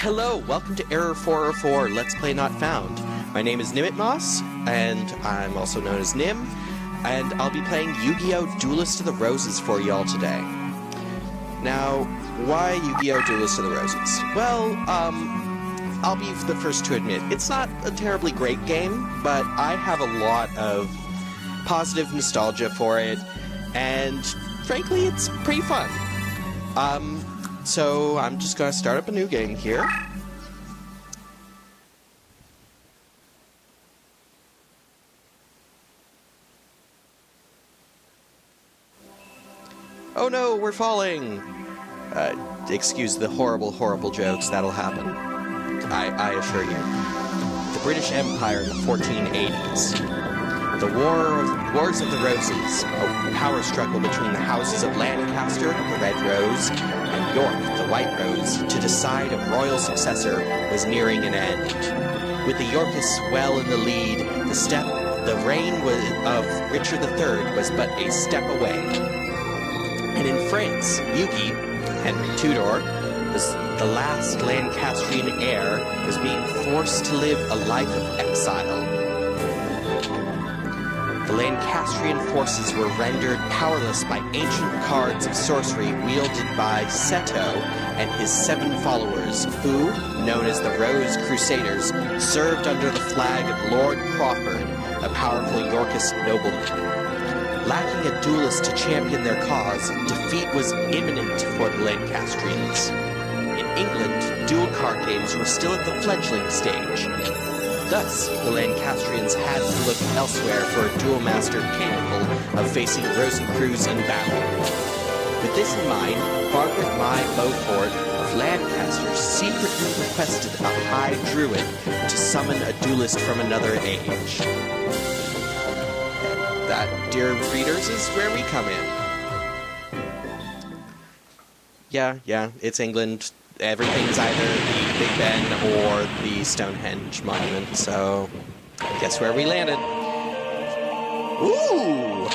Hello, welcome to Error 404 Let's Play Not Found. My name is Moss, and I'm also known as Nim, and I'll be playing Yu-Gi-Oh! Duelist of the Roses for y'all today. Now, why Yu-Gi-Oh! Duelist of the Roses? Well, I'll be the first to admit, it's not a terribly great game, but I have a lot of positive nostalgia for it, and frankly, it's pretty fun. So I'm just gonna start up a new game here. Oh no, we're falling! Excuse the horrible, horrible jokes, that'll happen. I assure you. The British Empire in the 1480s. The Wars of the Roses, a power struggle between the houses of Lancaster, the Red Rose, and York, the White Rose, to decide a royal successor was nearing an end. With the Yorkists well in the lead, the reign of Richard III was but a step away. And in France, Yuki, Henry Tudor, the last Lancastrian heir, was being forced to live a life of exile. The Lancastrian forces were rendered powerless by ancient cards of sorcery wielded by Seto and his 7 followers, who, known as the Rose Crusaders, served under the flag of Lord Crawford, a powerful Yorkist nobleman. Lacking a duelist to champion their cause, defeat was imminent for the Lancastrians. In England, duel card games were still at the fledgling stage. Thus, the Lancastrians had to look elsewhere for a duel master capable of facing Rosencrews in battle. With this in mind, Margaret Mai Beaufort of Lancaster secretly requested a high druid to summon a duelist from another age. And that, dear readers, is where we come in. Yeah, it's England. Everything's either the Big Ben or the Stonehenge monument, so guess where we landed. Ooh!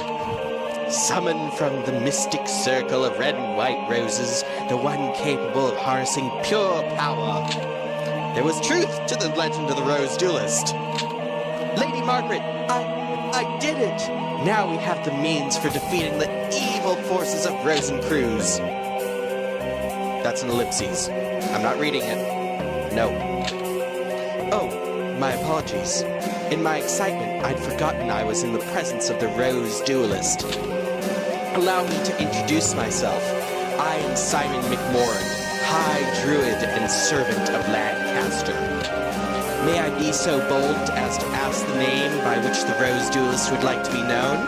Summoned from the mystic circle of red and white roses, the one capable of harnessing pure power. There was truth to the legend of the Rose Duelist. Lady Margaret, I did it! Now we have the means for defeating the evil forces of Rosencrews. That's an ellipses. I'm not reading it. No. Oh, my apologies. In my excitement, I'd forgotten I was in the presence of the Rose Duelist. Allow me to introduce myself. I am Simon McMorrin, High Druid and Servant of Lancaster. May I be so bold as to ask the name by which the Rose Duelist would like to be known?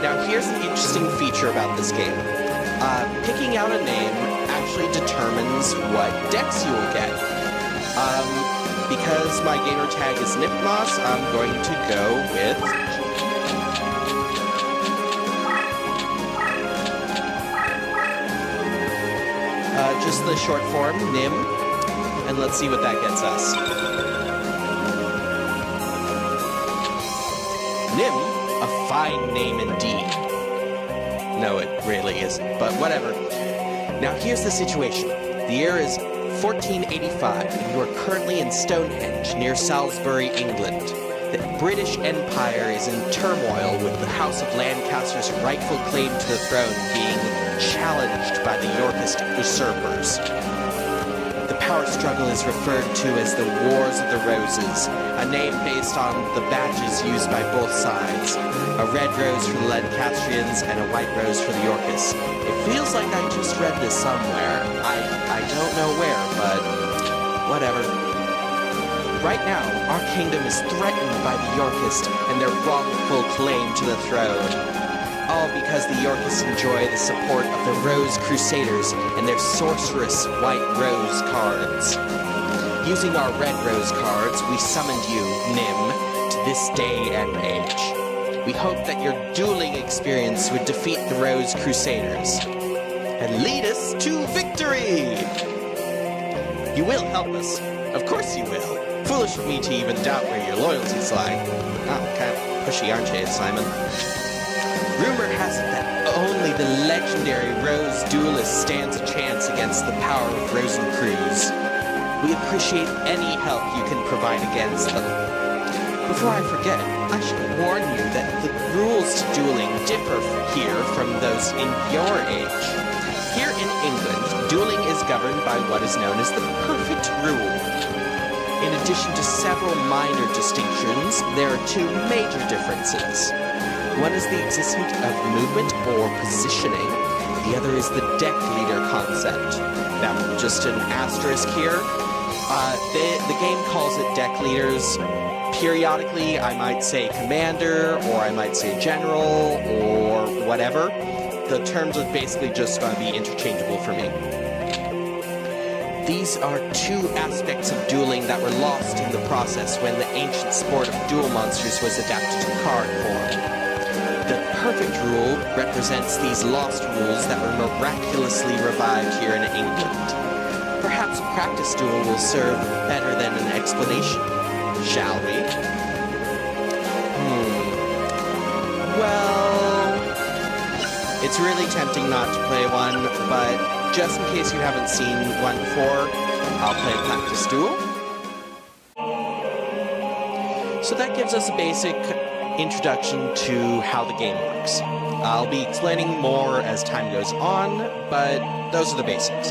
Now here's an interesting feature about this game. Picking out a name actually determines what decks you will get. Because my gamer tag is Nipmoss, I'm going to go with just the short form, Nim, and let's see what that gets us. Nim, a fine name indeed. No, it really isn't, but whatever. Now here's the situation. The year is 1485, and you are currently in Stonehenge, near Salisbury, England. The British Empire is in turmoil, with the House of Lancaster's rightful claim to the throne being challenged by the Yorkist usurpers. The power struggle is referred to as the Wars of the Roses, a name based on the badges used by both sides. A red rose for the Lancastrians and a white rose for the Yorkists. It feels like I just read this somewhere. I don't know where, but whatever. Right now, our kingdom is threatened by the Yorkists and their wrongful claim to the throne. All because the Yorkists enjoy the support of the Rose Crusaders and their sorcerous white rose cards. Using our red rose cards, we summoned you, Nim, to this day and age. We hope that your dueling experience would defeat the Rose Crusaders and lead us to victory! You will help us. Of course you will. Foolish of me to even doubt where your loyalties lie. Oh, kind of pushy, aren't you, Simon? Rumor has it that only the legendary Rose Duelist stands a chance against the power of Rosencrews. We appreciate any help you can provide against them. Before I forget, I should warn you that the rules to dueling differ here from those in your age. Here in England, dueling is governed by what is known as the perfect rule. In addition to several minor distinctions, there are two major differences. One is the existence of movement or positioning. The other is the deck leader concept. Now, just an asterisk here. The game calls it deck leaders. Periodically, I might say commander, or I might say general, or whatever. The terms are basically just going to be interchangeable for me. These are two aspects of dueling that were lost in the process when the ancient sport of duel monsters was adapted to card form. The perfect rule represents these lost rules that were miraculously revived here in England. Perhaps a practice duel will serve better than an explanation, shall we? Well, it's really tempting not to play one, but just in case you haven't seen one before, I'll play a practice duel. So that gives us a basic introduction to how the game works. I'll be explaining more as time goes on, but those are the basics.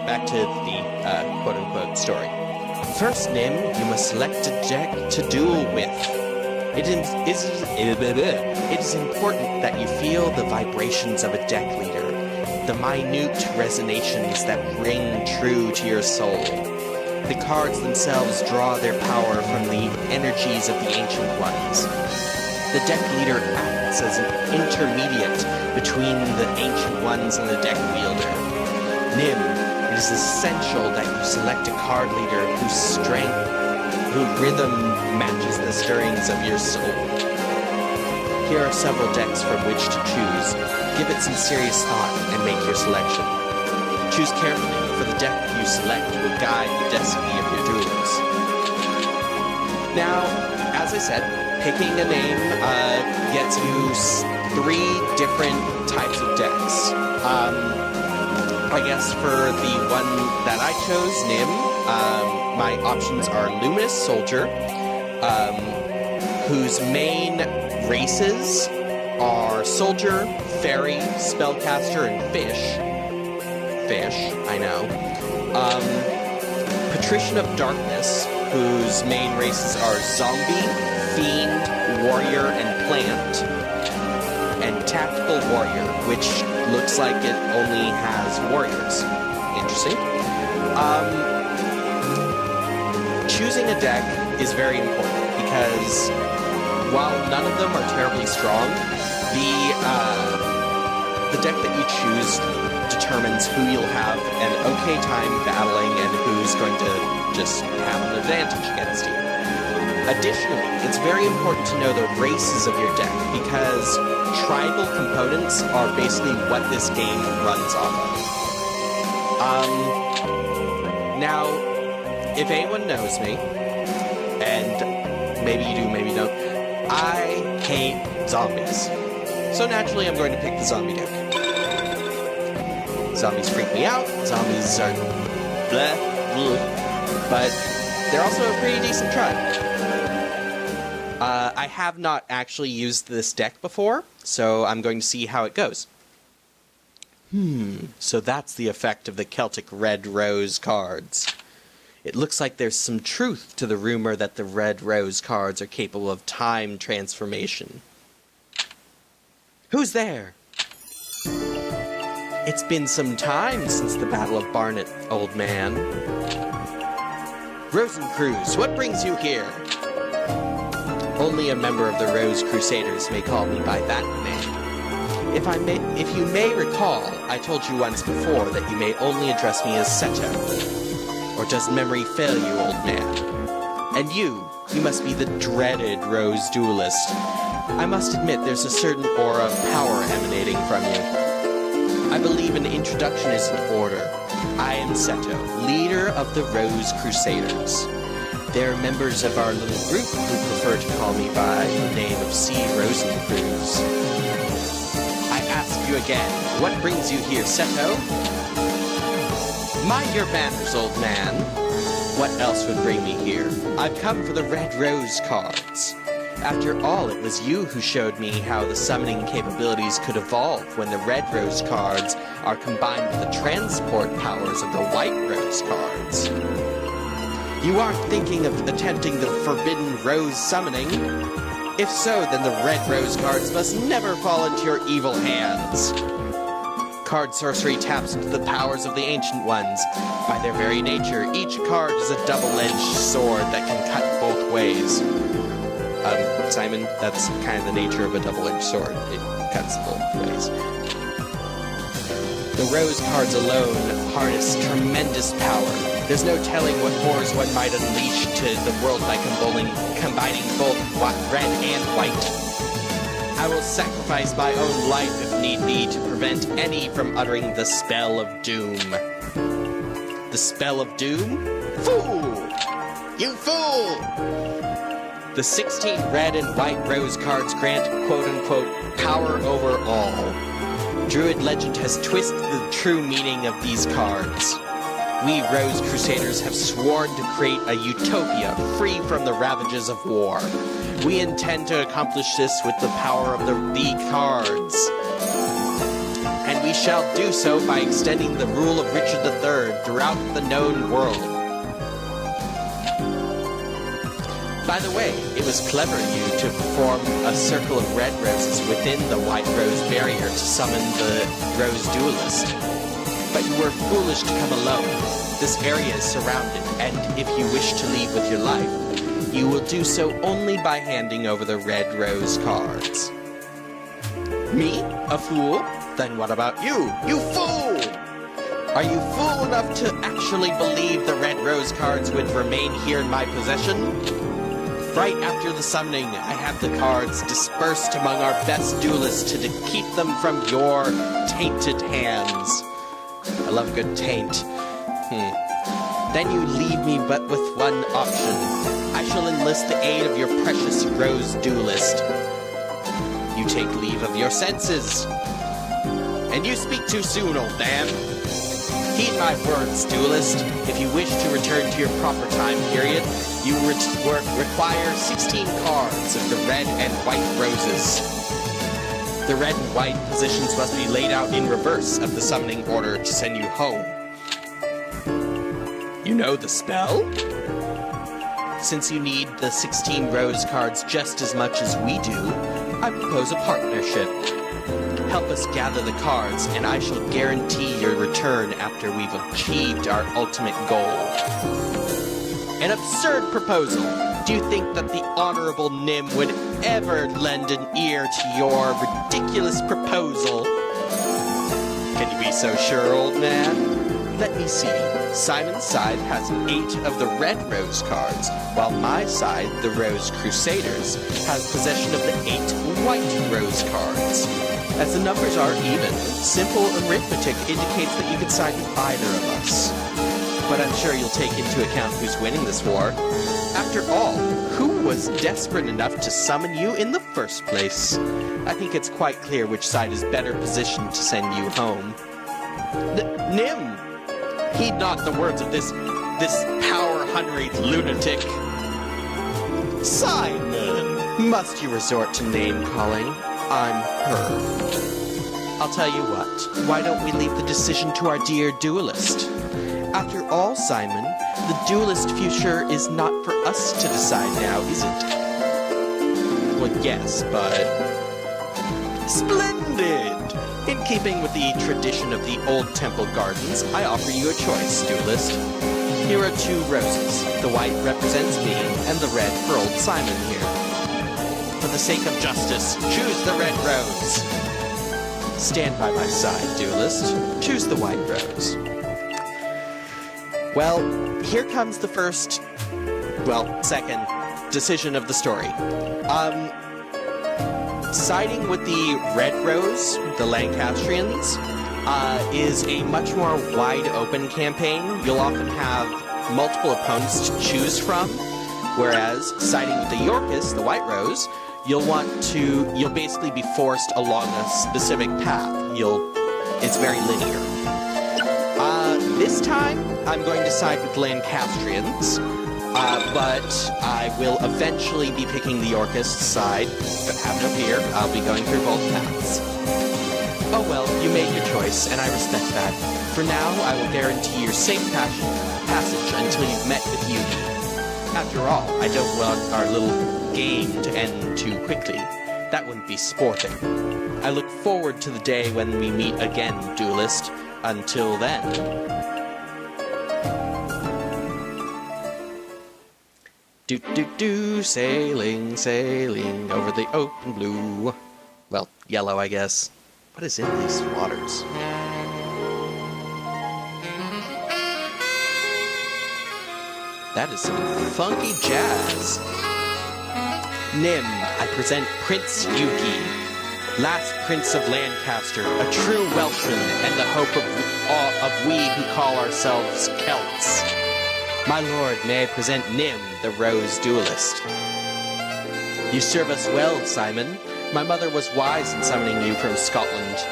Back to the quote-unquote story. First, Nim, you must select a deck to duel with. It is important that you feel the vibrations of a deck leader, the minute resonations that ring true to your soul. The cards themselves draw their power from the energies of the Ancient Ones. The deck leader acts as an intermediate between the Ancient Ones and the deck wielder. Nim, it is essential that you select a card leader whose rhythm matches the stirrings of your soul. Here are several decks from which to choose. Give it some serious thought and make your selection. Choose carefully, for the deck you select will guide the destiny of your duels. Now, as I said, picking a name gets you 3 different types of decks. I guess for the one that I chose, Nim, my options are Luminous Soldier, whose main races are Soldier, Fairy, Spellcaster, and Fish. Fish, I know. Patrician of Darkness, whose main races are Zombie, Fiend, Warrior, and Plant. And Tactical Warrior, which looks like it only has warriors. Interesting. Choosing a deck is very important because while none of them are terribly strong, the deck that you choose determines who you'll have an okay time battling and who's going to just have an advantage against you. Additionally, it's very important to know the races of your deck because tribal components are basically what this game runs off of. Now, if anyone knows me, and maybe you do, maybe you don't, I hate zombies. So naturally, I'm going to pick the zombie deck. Zombies freak me out, zombies are bleh, bleh, but they're also a pretty decent tribe. I have not actually used this deck before, so I'm going to see how it goes. So that's the effect of the Celtic Red Rose cards. It looks like there's some truth to the rumor that the Red Rose cards are capable of time transformation. Who's there? It's been some time since the Battle of Barnet, old man. Rosencrews, what brings you here? Only a member of the Rose Crusaders may call me by that name. If you may recall, I told you once before that you may only address me as Seto. Or does memory fail you, old man? And you must be the dreaded Rose Duelist. I must admit there's a certain aura of power emanating from you. I believe an introduction is in order. I am Seto, leader of the Rose Crusaders. They're members of our little group who prefer to call me by the name of C. Rosencrews. you again. What brings you here, Seto? Mind your manners, old man. What else would bring me here? I've come for the Red Rose cards. After all, it was you who showed me how the summoning capabilities could evolve when the Red Rose cards are combined with the transport powers of the White Rose cards. You aren't thinking of attempting the Forbidden Rose summoning? If so, then the Red Rose cards must never fall into your evil hands. Card sorcery taps into the powers of the Ancient Ones. By their very nature, each card is a double-edged sword that can cut both ways. Simon, that's kind of the nature of a double-edged sword. It cuts both ways. The Rose cards alone harness tremendous power. There's no telling what horrors one might unleash to the world by combining both red and white. I will sacrifice my own life if need be to prevent any from uttering the spell of doom. The spell of doom? Fool! You fool! The 16 red and white rose cards grant quote-unquote power over all. Druid legend has twisted the true meaning of these cards. We Rose Crusaders have sworn to create a utopia free from the ravages of war. We intend to accomplish this with the power of the cards. And we shall do so by extending the rule of Richard III throughout the known world. By the way, it was clever of you to form a circle of red roses within the white rose barrier to summon the Rose Duelist. But you were foolish to come alone. This area is surrounded, and if you wish to leave with your life, you will do so only by handing over the red rose cards. Me? A fool? Then what about you? You fool! Are you fool enough to actually believe the red rose cards would remain here in my possession? Right after the summoning, I have the cards dispersed among our best duelists to keep them from your tainted hands. I love good taint. Then you leave me but with one option. I shall enlist the aid of your precious Rose Duelist. You take leave of your senses. And you speak too soon, old man. Heed my words, Duelist. If you wish to return to your proper time period, you require 16 cards of the red and white roses. The red and white positions must be laid out in reverse of the summoning order to send you home. You know the spell? Since you need the 16 rose cards just as much as we do, I propose a partnership. Help us gather the cards, and I shall guarantee your return after we've achieved our ultimate goal. An absurd proposal! Do you think that the Honorable Nim would ever lend an ear to your ridiculous proposal? Can you be so sure, old man? Let me see. Simon's side has 8 of the red rose cards, while my side, the Rose Crusaders, has possession of the 8 white rose cards. As the numbers are even, simple arithmetic indicates that you can side with either of us. But I'm sure you'll take into account who's winning this war. After all, who was desperate enough to summon you in the first place? I think it's quite clear which side is better positioned to send you home. Nim! Heed not the words of this power-hungry lunatic. Simon! Must you resort to name-calling? I'm her. I'll tell you what, why don't we leave the decision to our dear Duelist? After all, Simon, the Duelist future is not for us to decide now, is it? Well, yes, but... Splendid! In keeping with the tradition of the old temple gardens, I offer you a choice, Duelist. Here are 2 roses. The white represents me, and the red for old Simon here. For the sake of justice, choose the red rose. Stand by my side, Duelist. Choose the white rose. Well, here comes the second decision of the story. Siding with the red rose, the Lancastrians, is a much more wide-open campaign. You'll often have multiple opponents to choose from, whereas siding with the Yorkists, the white rose, you'll basically be forced along a specific path. it's very linear. This time, I'm going to side with Lancastrians, but I will eventually be picking the Yorkist side, but have no fear, I'll be going through both paths. Oh well, you made your choice, and I respect that. For now, I will guarantee your safe passage until you've met with Yugi. After all, I don't want our little game to end too quickly. That wouldn't be sporting. I look forward to the day when we meet again, Duelist. Until then. Do, sailing, sailing over the open blue. Well, yellow, I guess. What is in these waters? That is some funky jazz. Nim, I present Prince Yuki, last Prince of Lancaster, a true Welshman, and the hope of we who call ourselves Celts. My lord, may I present Nim, the Rose Duelist. You serve us well, Simon. My mother was wise in summoning you from Scotland.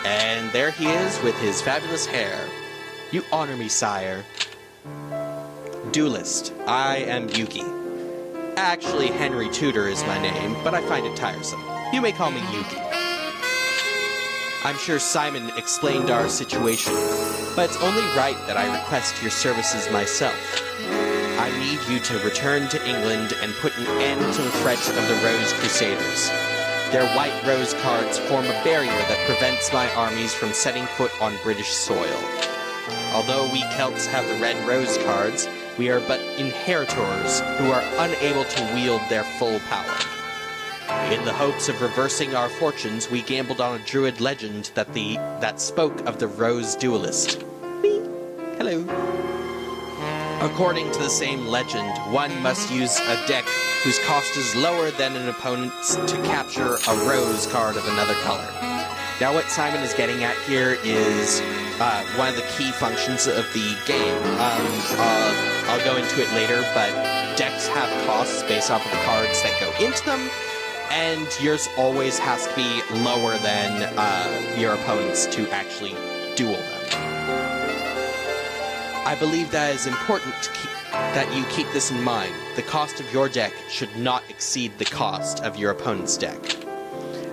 And there he is with his fabulous hair. You honor me, sire. Duelist, I am Yuki. Actually, Henry Tudor is my name, but I find it tiresome. You may call me Yuki. I'm sure Simon explained our situation, but it's only right that I request your services myself. I need you to return to England and put an end to the threat of the Rose Crusaders. Their white rose cards form a barrier that prevents my armies from setting foot on British soil. Although we Celts have the red rose cards, we are but inheritors who are unable to wield their full power. In the hopes of reversing our fortunes, we gambled on a druid legend that spoke of the Rose Duelist. Me. Hello. According to the same legend, one must use a deck whose cost is lower than an opponent's to capture a rose card of another color. Now what Simon is getting at here is one of the key functions of the game. I'll go into it later, but decks have costs based off of the cards that go into them, and yours always has to be lower than your opponent's to actually duel them. I believe that it is important that you keep this in mind. The cost of your deck should not exceed the cost of your opponent's deck.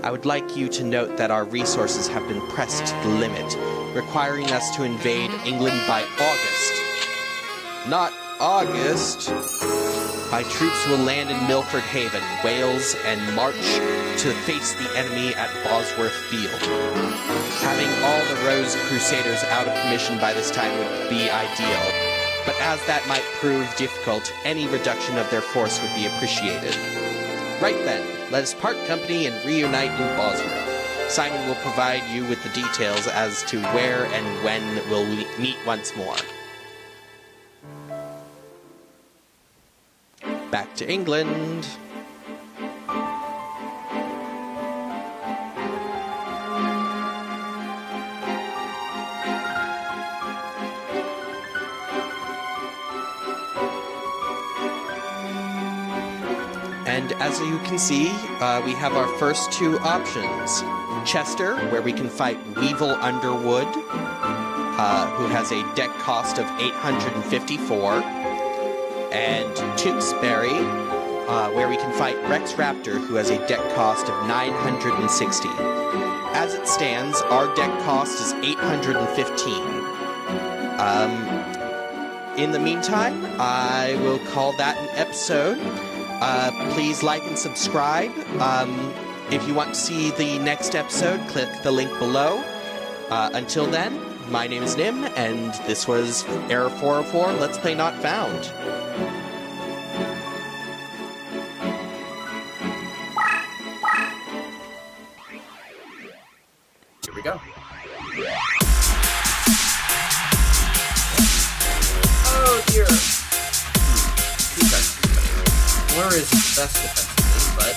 I would like you to note that our resources have been pressed to the limit, requiring us to invade England by August. Not August. My troops will land in Milford Haven, Wales, and march to face the enemy at Bosworth Field. Having all the Rose Crusaders out of commission by this time would be ideal, but as that might prove difficult, any reduction of their force would be appreciated. Right then, let us part company and reunite in Bosworth. Simon will provide you with the details as to where and when we'll meet once more. Back to England. And as you can see, we have our first two options. Chester, where we can fight Weevil Underwood, who has a deck cost of 854. And Tewksbury, where we can fight Rex Raptor, who has a deck cost of 960. As it stands, our deck cost is 815. In the meantime, I will call that an episode. Please like and subscribe. If you want to see the next episode, click the link below. Until then, my name is Nim, and this was Error 404, Let's Play Not Found. Here we go. Oh dear. Blur is best defensively, but